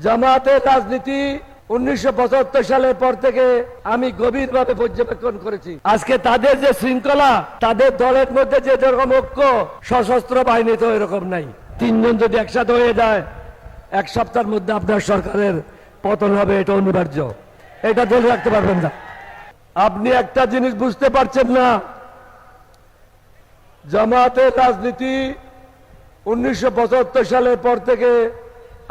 জামাতের রাজনীতি 1975 সালের পর থেকে আমি গভীরভাবে পর্যবেক্ষণ করেছি। আজকে তাদের যে শৃঙ্খলা, তাদের দলের মধ্যে যে যেরকম ঐক্য, সশস্ত্র বাহিনী তো এরকম নাই। তিনজন যদি একসাথে হয়ে যায়, এক সপ্তাহের মধ্যে আপনার সরকারের পতন হবে, এটা অনিবার্য। এটা ধরে রাখতে পারবেন না। আপনি একটা জিনিস বুঝতে পারছেন না, জামাতের রাজনীতি 1975 সালের পর থেকে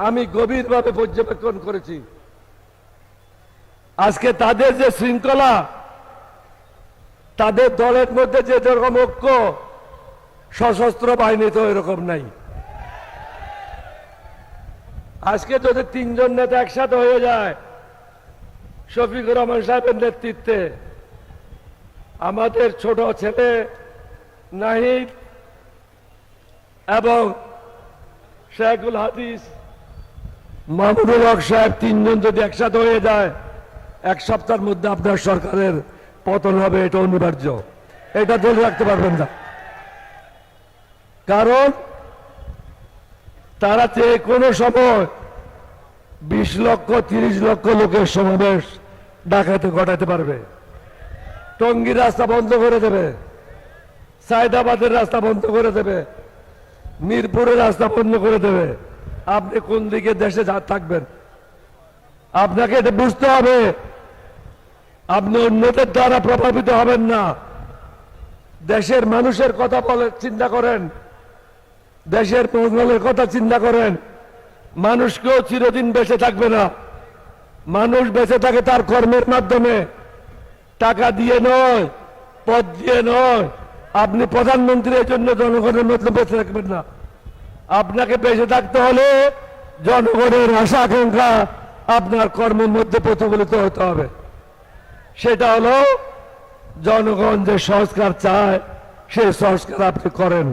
আমি গভীরভাবে পর্যবেক্ষণ করেছি। আজকে তাদের যে শৃঙ্খলা, তাদের দলের মধ্যে যে যেরকম ঐক্য, সশস্ত্র বাহিনী তো এরকম নাই। আজকে যদি তিনজন নেতা একসাথে হয়ে যায়, শফিকুর রহমান সাহেবের নেতৃত্বে, আমাদের ছোট ছেলে নাহিদ এবং শেখুল হাদিস মাহমুদুল হক সাহেব, তিনজন যদি একসাথে হয়ে যায়, এক সপ্তাহের মধ্যে আপনার সরকারের পতন হবে, এটা অনিবার্য। এটা ধরে রাখতে পারবেন না। কারণ তারা যে কোনো সময় 20 লক্ষ 30 লক্ষ লোকের সমাবেশ ঢাকাতে ঘটাতে পারবে। টঙ্গীর রাস্তা বন্ধ করে দেবে, সায়দাবাদের রাস্তা বন্ধ করে দেবে, মিরপুরের রাস্তা বন্ধ করে দেবে। আপনি কোন দিকে দেশে থাকবেন? আপনাকে এটা বুঝতে হবে। আপনি অন্যদের দ্বারা প্রভাবিত হবেন না। দেশের মানুষের কথা বলে চিন্তা করেন, দেশের মঙ্গলের কথা চিন্তা করেন। মানুষ কেউ চিরদিন বেঁচে থাকবে না। মানুষ বেঁচে থাকে তার কর্মের মাধ্যমে, টাকা দিয়ে নয়, পদ দিয়ে নয়। আপনি প্রধানমন্ত্রীর জন্য জনগণের মধ্যে বেঁচে থাকবেন না। আপনাকে বেঁচে থাকতে হলে জনগণের আশা আকাঙ্ক্ষা আপনার কর্মের মধ্যে প্রতিফলিত হতে হবে। সেটা হলো জনগণ যে সংস্কার চায়, সেই সংস্কার আপনি করেন।